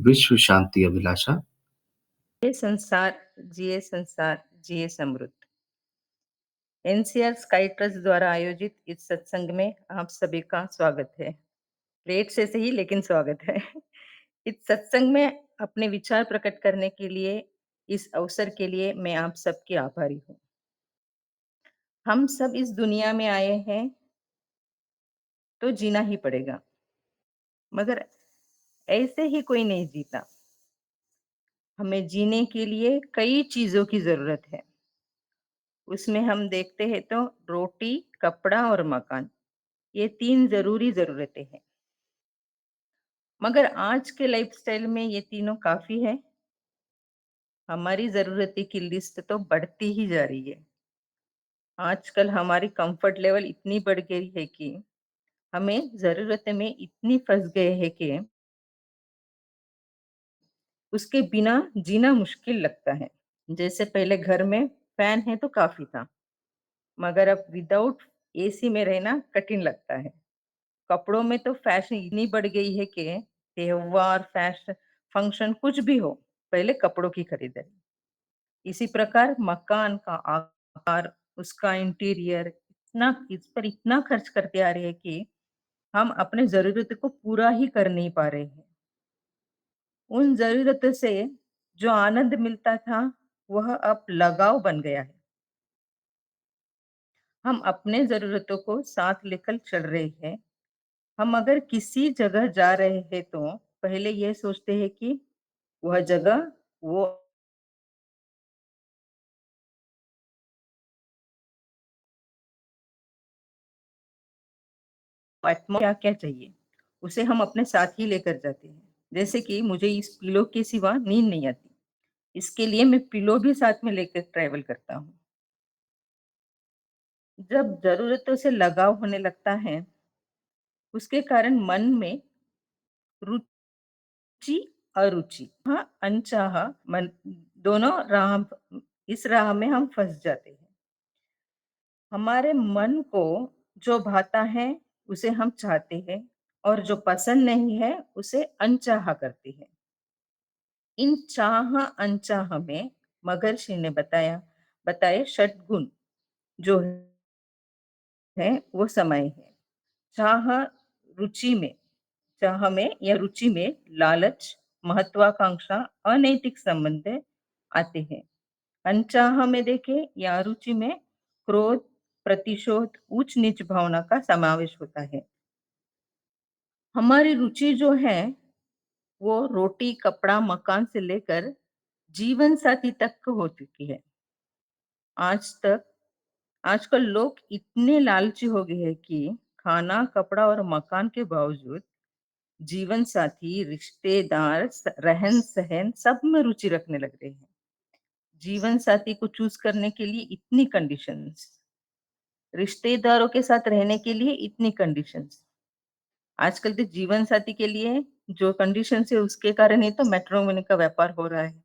विश्व शांति अभिलाषा। जिए संसार, जिए समृद्ध। एनसीआर स्काई ट्रस्ट द्वारा आयोजित इस सत्संग में आप सभी का स्वागत है। लेट से सही लेकिन स्वागत है। इस सत्संग में अपने विचार प्रकट करने के लिए, इस अवसर के लिए मैं आप सबकी आभारी हूँ। हम सब इस दुनिया में आए हैं तो जीना ही पड़ेगा, मगर ऐसे ही कोई नहीं जीता। हमें जीने के लिए कई चीजों की जरूरत है। उसमें हम देखते हैं तो रोटी, कपड़ा और मकान, ये 3 जरूरी जरूरतें हैं। मगर आज के लाइफस्टाइल में ये तीनों काफी है। हमारी जरूरतें की लिस्ट तो बढ़ती ही जा रही है। आजकल हमारी कंफर्ट लेवल इतनी बढ़ गई है कि हमें जरूरतें में इतनी फंस गए हैं कि उसके बिना जीना मुश्किल लगता है। जैसे पहले घर में फैन है तो काफी था, मगर अब विदाउट एसी में रहना कठिन लगता है। कपड़ों में तो फैशन इतनी बढ़ गई है कि त्योहार, फैशन, फंक्शन कुछ भी हो, पहले कपड़ों की खरीदारी। इसी प्रकार मकान का आकार, उसका इंटीरियर, इस पर इतना खर्च करते आ रहे हैं कि हम अपने जरूरत को पूरा ही कर नहीं पा रहे हैं। उन जरूरतों से जो आनंद मिलता था, वह अब लगाव बन गया है। हम अपने जरूरतों को साथ लेकर चल रहे हैं। हम अगर किसी जगह जा रहे हैं तो पहले यह सोचते हैं कि वह जगह, वो क्या क्या चाहिए, उसे हम अपने साथ ही लेकर जाते हैं। जैसे कि मुझे इस पिलो के सिवा नींद नहीं आती, इसके लिए मैं पिलो भी साथ में लेकर ट्रैवल करता हूँ। जब जरूरतों से लगाव होने लगता है, उसके कारण मन में रुचि, अरुचि, हाँ, अनचाहा मन, दोनों राह, इस राह में हम फंस जाते हैं। हमारे मन को जो भाता है उसे हम चाहते हैं, और जो पसंद नहीं है उसे अनचाहा करते हैं। इन चाह अनचाह में महर्षि ने बताए षटगुण जो है वो समय है। चाह रुचि में चाह में या रुचि में लालच, महत्वाकांक्षा, अनैतिक संबंध आते हैं। अनचाह में देखें या रुचि में क्रोध, प्रतिशोध, उच्च नीच भावना का समावेश होता है। हमारी रुचि जो है वो रोटी, कपड़ा, मकान से लेकर जीवन साथी तक हो चुकी है। आज तक आजकल लोग इतने लालची हो गए हैं कि खाना, कपड़ा और मकान के बावजूद जीवन साथी, रिश्तेदार, रहन सहन सब में रुचि रखने लग रहे हैं। जीवन साथी को चूज करने के लिए इतनी कंडीशंस, रिश्तेदारों के साथ रहने के लिए इतनी कंडीशंस। आजकल तो जीवन साथी के लिए जो कंडीशन है उसके कारण ही तो मैट्रिमोनी का व्यापार हो रहा है।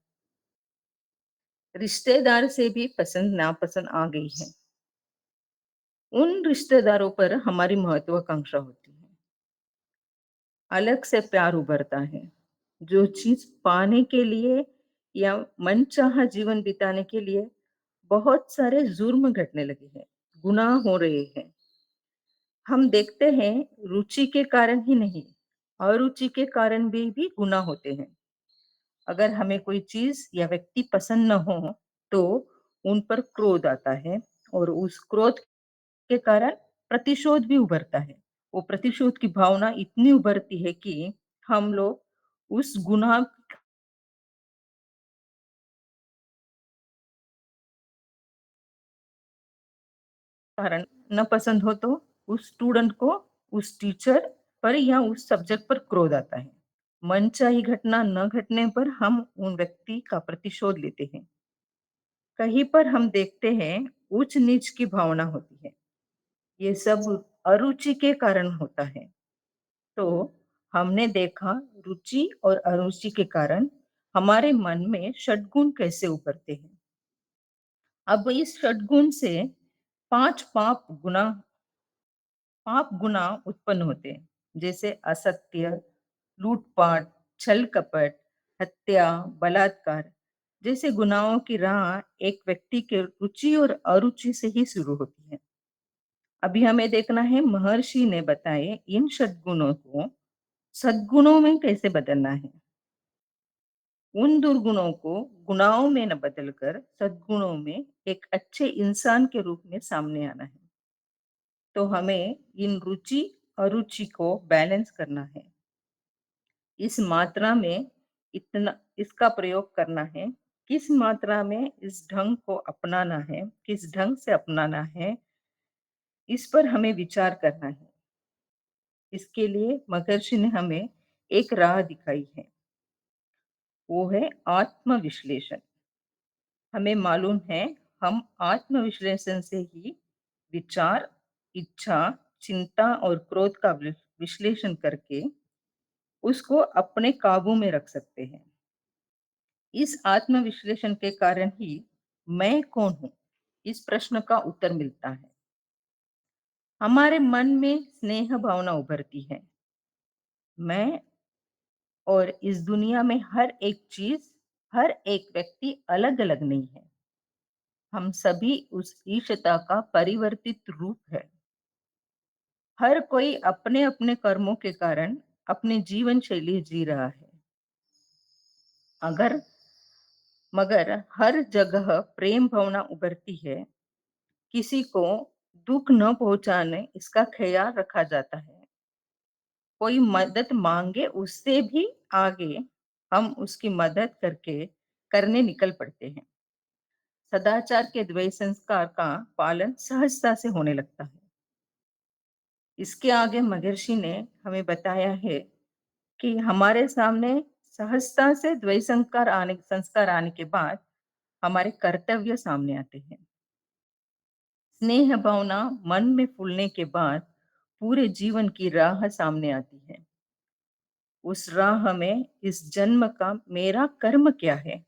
रिश्तेदार से भी पसंद नापसंद आ गई है। उन रिश्तेदारों पर हमारी महत्वाकांक्षा होती है, अलग से प्यार उभरता है। जो चीज पाने के लिए या मनचाहा जीवन बिताने के लिए बहुत सारे जुर्म घटने लगे हैं, गुनाह हो रहे हैं। हम देखते हैं रुचि के कारण ही नहीं, अरुचि के कारण भी गुनाह होते हैं। अगर हमें कोई चीज या व्यक्ति पसंद न हो तो उन पर क्रोध आता है, और उस क्रोध के कारण प्रतिशोध भी उभरता है। वो प्रतिशोध की भावना इतनी उभरती है कि हम लोग उस गुनाह कारण न पसंद हो तो उस स्टूडेंट को, उस टीचर पर या उस सब्जेक्ट पर क्रोध आता है। मनचाही घटना न घटने पर हम उन व्यक्ति का प्रतिशोध लेते हैं। कहीं पर हम देखते हैं उच्च नीच की भावना होती है। ये सब अरुचि के कारण होता है। तो हमने देखा रुचि और अरुचि के कारण हमारे मन में षटगुण कैसे उभरते हैं। अब इस षटगुण से 5 पाप गुना उत्पन्न होते हैं, जैसे असत्य, लूटपाट, छल कपट, हत्या, बलात्कार जैसे गुनाहों की राह एक व्यक्ति के रुचि और अरुचि से ही शुरू होती है। अभी हमें देखना है महर्षि ने बताए इन सद्गुणों को सद्गुणों में कैसे बदलना है। उन दुर्गुणों को गुनाहों में न बदलकर सद्गुणों में एक अच्छे इंसान के रूप में सामने आना है। तो हमें इन रुचि अरुचि को बैलेंस करना है। इस मात्रा में इतना इसका प्रयोग करना है, किस मात्रा में इस ढंग को अपनाना है, किस ढंग से अपनाना है, इस पर हमें विचार करना है। इसके लिए महर्षि ने हमें एक राह दिखाई है, वो है आत्म-विश्लेषण। हमें मालूम है हम आत्म-विश्लेषण से ही विचार, इच्छा, चिंता और क्रोध का विश्लेषण करके उसको अपने काबू में रख सकते हैं। इस आत्म-विश्लेषण के कारण ही मैं कौन हूँ? इस प्रश्न का उत्तर मिलता है। हमारे मन में स्नेह भावना उभरती है। मैं और इस दुनिया में हर एक चीज़, हर एक व्यक्ति अलग-अलग नहीं है। हम सभी उस ईशता का परिवर्तित रूप है। हर कोई अपने-अपने कर्मों के कारण अपनी जीवन शैली जी रहा है। अगर मगर हर जगह प्रेम भावना उभरती है। किसी को दुःख न पहुँचाने इसका ख़्याल रखा जाता है। कोई मदद माँगे उससे भी आगे हम उसकी मदद करने निकल पड़ते हैं। सदाचार के द्वय संस्कार का पालन सहजता से होने लगता है। इसके आगे महर्षि ने हमें बताया है कि हमारे सामने सहजता से द्वय संस्कार आने के बाद हमारे कर्तव्य सामने आते हैं। स्नेह भावना मन में फूलने के बाद पूरे जीवन की राह सामने आती है। उस राह में इस जन्म का मेरा कर्म क्या है?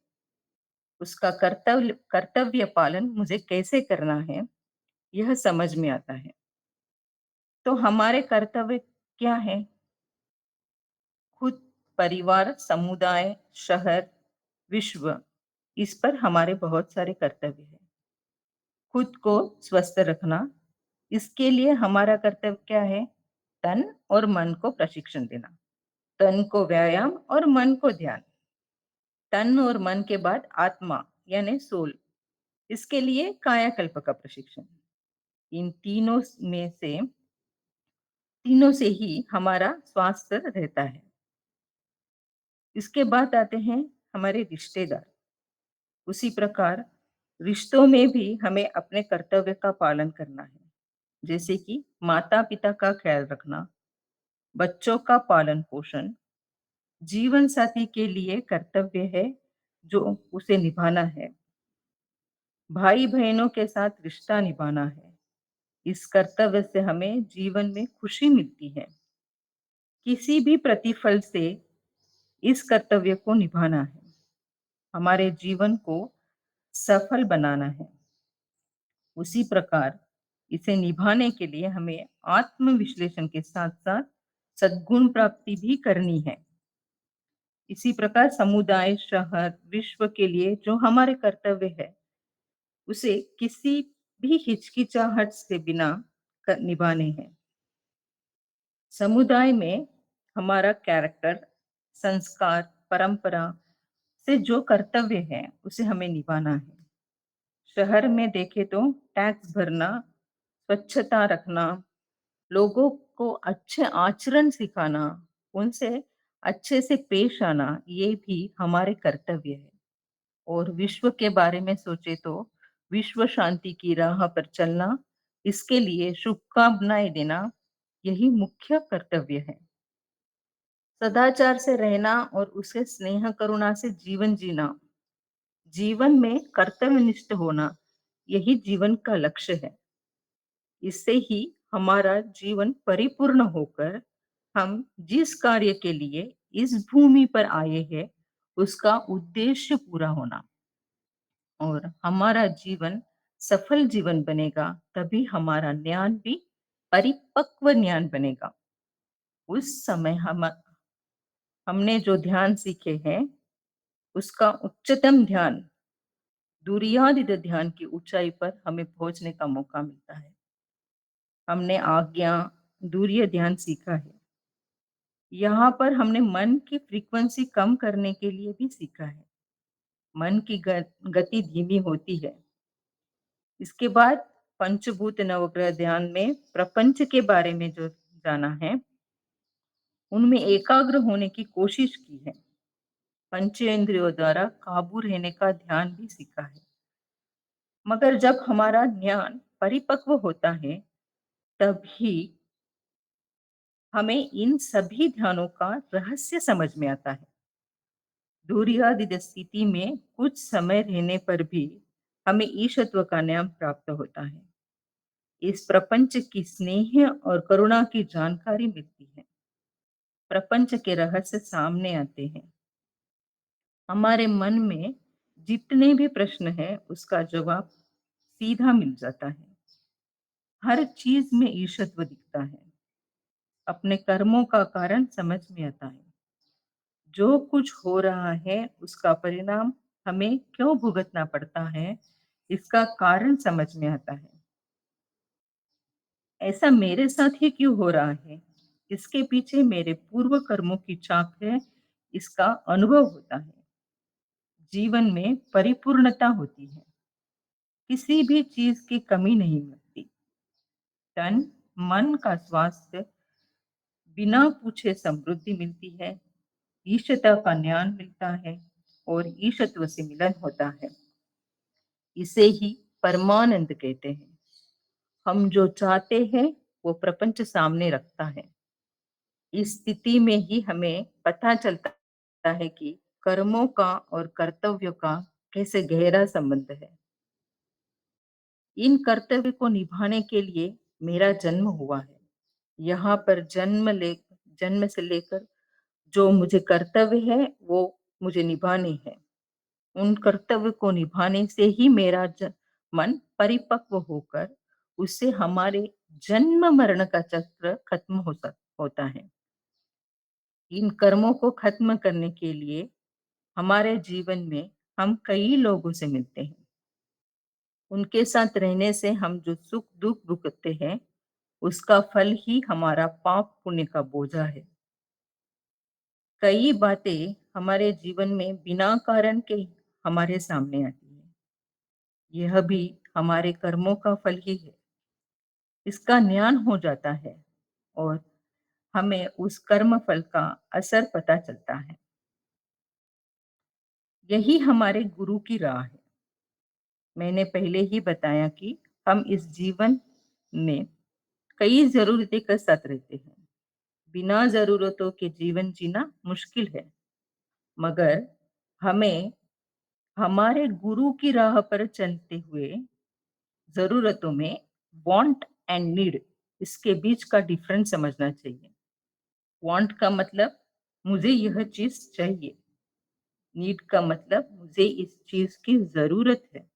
उसका कर्तव्य पालन मुझे कैसे करना है? यह समझ में आता है। तो हमारे कर्तव्य क्या है? खुद, परिवार, समुदाय, शहर, विश्व इस पर हमारे बहुत सारे कर्तव्य हैं। खुद को स्वस्थ रखना, इसके लिए हमारा कर्तव्य क्या है? तन और मन को प्रशिक्षण देना। तन को व्यायाम और मन को ध्यान। तन और मन के बाद आत्मा यानी सोल, इसके लिए कायाकल्प का प्रशिक्षण। इन तीनों से ही हमारा स्वास्थ्य रहता है। इसके बाद आते हैं हमारे रिश्तेदार। उसी प्रकार रिश्तों में भी हमें अपने कर्तव्य का पालन करना है। जैसे कि माता-पिता का ख्याल रखना, बच्चों का पालन-पोषण, जीवन साथी के लिए कर्तव्य है जो उसे निभाना है। भाई-बहनों के साथ रिश्ता निभाना है। इस कर्तव्य से हमें जीवन में खुशी मिलती है। किसी भी प्रतिफल से इस कर्तव्य को निभाना है। हमारे जीवन को सफल बनाना है। उसी प्रकार इसे निभाने के लिए हमें आत्म-विश्लेषण के साथ-साथ सद्गुण प्राप्ति भी करनी है। इसी प्रकार समुदाय, शहर, विश्व के लिए जो हमारे कर्तव्य है, उसे किसी भी हिचकिचाहट से बिना निभाने हैं। समुदाय में हमारा कैरेक्टर, संस्कार, परंपरा से जो कर्तव्य है, उसे हमें निभाना है। शहर में देखें तो टैक्स भरना, स्वच्छता रखना, लोगों को अच्छे आचरण सिखाना, उनसे अच्छे से पेश आना, ये भी हमारे कर्तव्य है। और विश्व के बारे में सोचे तो विश्व शांति की राह पर चलना, इसके लिए शुभकामनाएं देना, यही मुख्य कर्तव्य है। सदाचार से रहना और उसे स्नेह करुणा से जीवन जीना, जीवन में कर्तव्यनिष्ठ होना, यही जीवन का लक्ष्य है। इससे ही हमारा जीवन परिपूर्ण होकर हम जिस कार्य के लिए इस भूमि पर आए हैं, उसका उद्देश्य पूरा होना और हमारा जीवन सफल जीवन बनेगा, तभी हमारा ज्ञान भी परिपक्व ज्ञान बनेगा। उस समय हमने जो ध्यान सीखे हैं, उसका उच्चतम ध्यान, दुर्यादित ध्यान की ऊंचाई पर हमें पहुंचने का मौका मिलता है। हमने आज्ञा, दूरिय ध्यान सीखा है। यहाँ पर हमने मन की फ्रीक्वेंसी कम करने के लिए भी सीखा है। मन की गति धीमी होती है। इसके बाद पंचभूत नवग्रह ध्यान में प्रपंच के बारे में जो जाना है, उनमें एकाग्र होने की कोशिश की है। पंचेंद्रियों द्वारा काबू रहने का ध्यान भी सीखा है। मगर जब हमारा ज्ञान परिपक्व होता है, तभी हमें इन सभी ध्यानों का रहस्य समझ में आता है। दूरियादित स्थिति में कुछ समय रहने पर भी हमें ईशत्व का नाम प्राप्त होता है। इस प्रपंच की स्नेह और करुणा की जानकारी मिलती है। प्रपंच के रहस्य सामने आते हैं। हमारे मन में जितने भी प्रश्न हैं, उसका जवाब सीधा मिल जाता है। हर चीज में ईशत्व दिखता है। अपने कर्मों का कारण समझ में आता है। जो कुछ हो रहा है, उसका परिणाम हमें क्यों भुगतना पड़ता है, इसका कारण समझ में आता है। ऐसा मेरे साथ ही क्यों हो रहा है, इसके पीछे मेरे पूर्व कर्मों की छाप है, इसका अनुभव होता है। जीवन में परिपूर्णता होती है। किसी भी चीज की कमी नहीं मिलती। तन मन का स्वास्थ्य बिना पूछे समृद्धि मिलती है। ईशता का ज्ञान मिलता है और ईशत्व से मिलन होता है। इसे ही परमानंद कहते हैं। हम जो चाहते हैं, वो प्रपंच सामने रखता है। इस स्थिति में ही हमें पता चलता है कि कर्मों का और कर्तव्यों का कैसे गहरा संबंध है। इन कर्तव्य को निभाने के लिए मेरा जन्म हुआ है। यहाँ पर जन्म से लेकर जो मुझे कर्तव्य है, वो मुझे निभाने हैं। उन कर्तव्य को निभाने से ही मेरा मन परिपक्व होकर उससे हमारे जन्म मरण का चक्र खत्म होता है। इन कर्मों को खत्म करने के लिए हमारे जीवन में हम कई लोगों से मिलते हैं। उनके साथ रहने से हम जो सुख दुख भुगतते हैं, उसका फल ही हमारा पाप पुण्य का बोझा है। कई बातें हमारे जीवन में बिना कारण के हमारे सामने आती है। यह भी हमारे कर्मों का फल ही है। इसका ज्ञान हो जाता है और हमें उस कर्म फल का असर पता चलता है। यही हमारे गुरु की राह है। मैंने पहले ही बताया कि हम इस जीवन में कई जरूरतें के साथ रहते हैं। बिना जरूरतों के जीवन जीना मुश्किल है। मगर हमें हमारे गुरु की राह पर चलते हुए जरूरतों में वांट एंड नीड, इसके बीच का डिफरेंस समझना चाहिए। वांट का मतलब मुझे यह चीज चाहिए। नीड का मतलब मुझे इस चीज की जरूरत है।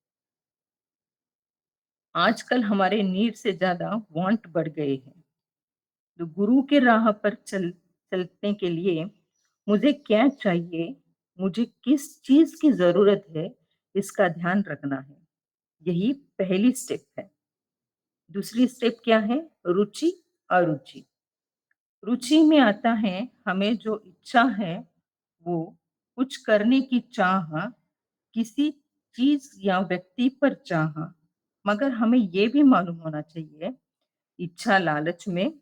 आजकल हमारे नीड से ज्यादा वांट बढ़ गए हैं। तो गुरु के राह पर चलने के लिए मुझे क्या चाहिए, मुझे किस चीज की जरूरत है, इसका ध्यान रखना है। यही पहली स्टेप है। दूसरी स्टेप क्या है? रुचि, अरुचि। रुचि में आता है हमें जो इच्छा है, वो कुछ करने की चाह, किसी चीज या व्यक्ति पर चाह। मगर हमें ये भी मालूम होना चाहिए, इच्छा लालच में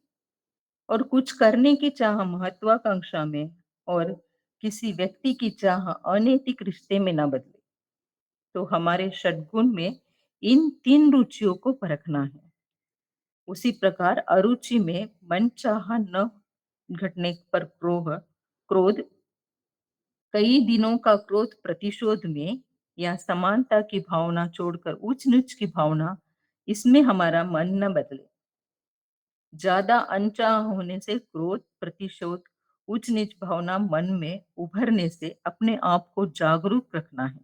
और कुछ करने की चाह महत्वाकांक्षा में और किसी व्यक्ति की चाह अनैतिक रिश्ते में ना बदले। तो हमारे षटगुण में इन तीन रुचियों को परखना है। उसी प्रकार अरुचि में मनचाहा न घटने पर क्रोध, कई दिनों का क्रोध प्रतिशोध में या समानता की भावना छोड़कर ऊंच नीच की भावना, इसमें हमारा मन न बदले। ज्यादा अनचाह होने से क्रोध, प्रतिशोध, उच्च नीच भावना मन में उभरने से अपने आप को जागरूक रखना है।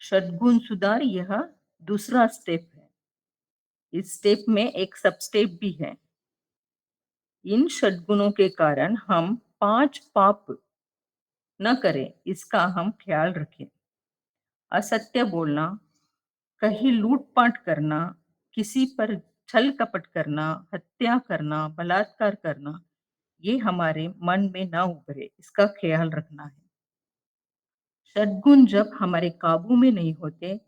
षटगुण सुधार, यह दूसरा स्टेप है। इस स्टेप में एक सब स्टेप भी है। इन षटगुणों के कारण हम 5 पाप न करें, इसका हम ख्याल रखें। असत्य बोलना, कहीं लूट-पाट करना, किसी पर छल-कपट करना, हत्या करना, बलात्कार करना, ये हमारे मन में ना उभरे, इसका ख्याल रखना है। सद्गुण जब हमारे काबू में नहीं होते,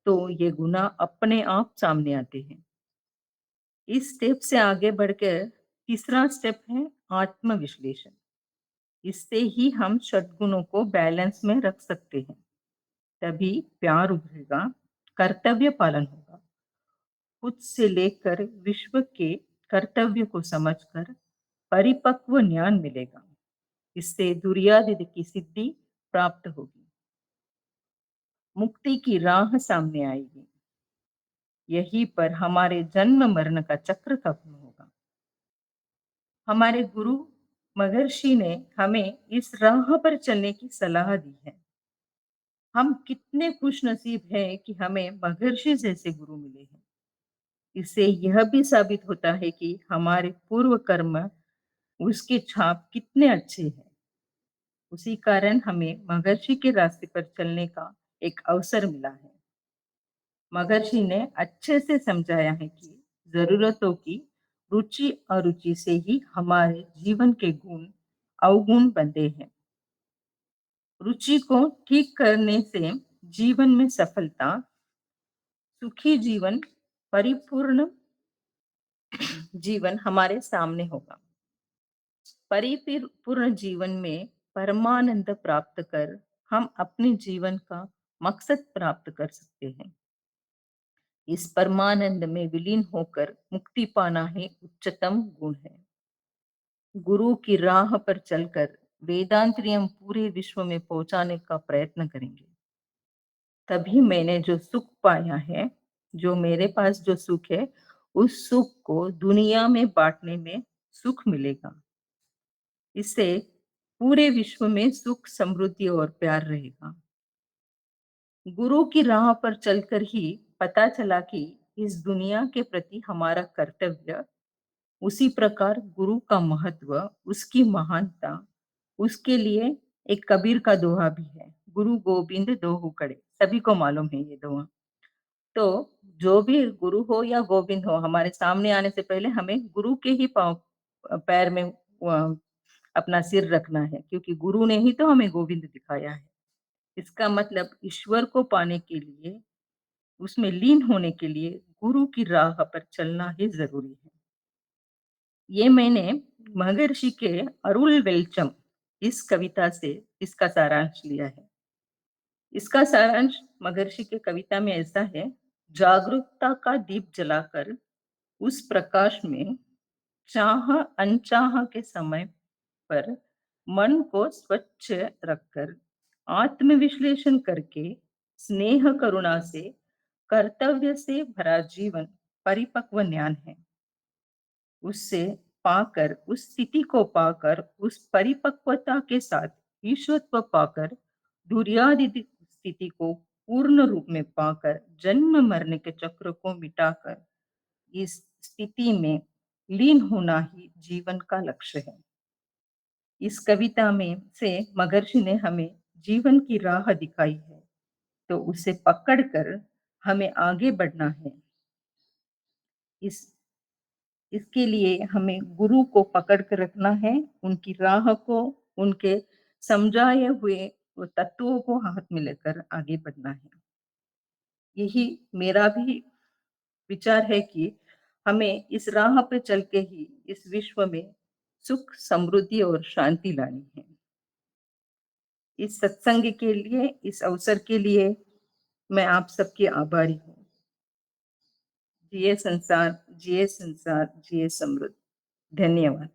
तो ये गुनाह अपने आप सामने आते हैं। इस स्टेप से आगे बढ़कर तीसरा स्टेप है आत्म-विश्लेषण। इससे ही हम सद्गुणों को बैलेंस में रख सकते हैं। तभी प्यार उभरेगा, कर्तव्य पालन होगा। खुद से लेकर विश्व के कर्तव्य को समझकर परिपक्व ज्ञान मिलेगा। इससे दुर्यादित की सिद्धि प्राप्त होगी। मुक्ति की राह सामने आएगी। यहीं पर हमारे जन्म मरण का चक्र खत्म होगा। हमारे गुरु महर्षि ने हमें इस राह पर चलने की सलाह दी है। हम कितने खुशनसीब हैं कि हमें महर्षि जैसे गुरु मिले हैं। इससे यह भी साबित होता है कि हमारे पूर्व कर्म उसके छाप कितने अच्छे हैं। उसी कारण हमें महर्षि के रास्ते पर चलने का एक अवसर मिला है। महर्षि ने अच्छे से समझाया है कि जरूरतों की रुचि अरुचि से ही हमारे जीवन के गुण अवगुण बनते हैं। रुचि को ठीक करने से जीवन में सफलता, सुखी जीवन, परिपूर्ण जीवन हमारे सामने होगा। परिपूर्ण जीवन में परमानंद प्राप्त कर हम अपने जीवन का मकसद प्राप्त कर सकते हैं। इस परमानंद में विलीन होकर मुक्ति पाना ही उच्चतम गुण है। गुरु की राह पर चलकर वेदांतरी हम पूरे विश्व में पहुंचाने का प्रयत्न करेंगे। तभी मैंने जो सुख पाया है, जो मेरे पास जो सुख है, उस सुख को दुनिया में बांटने में सुख मिलेगा। इससे पूरे विश्व में सुख, समृद्धि और प्यार रहेगा। गुरु की राह पर चलकर ही पता चला कि इस दुनिया के प्रति हमारा कर्तव्य, उसी प्रकार गुरु का महत्व, उसकी महानता, उसके लिए एक कबीर का दोहा भी है, गुरु गोविंद दोहु कड़े, सभी को मालूम है ये दोहा। तो जो भी गुरु हो या गोविंद हो, हमारे सामने आने से पहले हमें गुरु के ही पाँव पैर में अपना सिर रखना है, क्योंकि गुरु ने ही तो हमें गोविंद दिखाया है। इसका मतलब ईश्वर को पाने के लिए, उसमें लीन होने के लिए गुरु की राह पर चलना ही जरूरी है। ये मैंने महर्षि के अरुल वेलचम इस कविता से इसका सारांश लिया है। इसका सारांश महर्षि के कविता में ऐसा है: जागरूकता का दीप जलाकर उस प्रकाश में चाह अनचाह के समय पर मन को स्वच्छ रखकर आत्मविश्लेषण करके स्नेह करुणा से कर्तव्य से भरा जीवन परिपक्व ज्ञान है। उससे पाकर, उस स्थिति को पाकर, उस परिपक्वता के साथ ईश्वरत्व पाकर, दुर्यादित स्थिति को पूर्ण रूप में पाकर, जन्म मरने के चक्र को मिटाकर इस स्थिति में लीन होना ही जीवन का लक्ष्य है। इस कविता में से महर्षि ने हमें जीवन की राह दिखाई है, तो उसे पकड़कर हमें आगे बढ़ना है। इस इसके लिए हमें गुरु को पकड़ कर रखना है, उनकी राह को, उनके समझाए हुए वो तत्वों को हाथ में लेकर आगे बढ़ना है। यही मेरा भी विचार है कि हमें इस राह पे चल के ही इस विश्व में सुख, समृद्धि और शांति लानी है। इस सत्संग के लिए, इस अवसर के लिए मैं आप सबकी आभारी हूँ। जिए संसार, जिए संसार, जिए समृद्ध। धन्यवाद।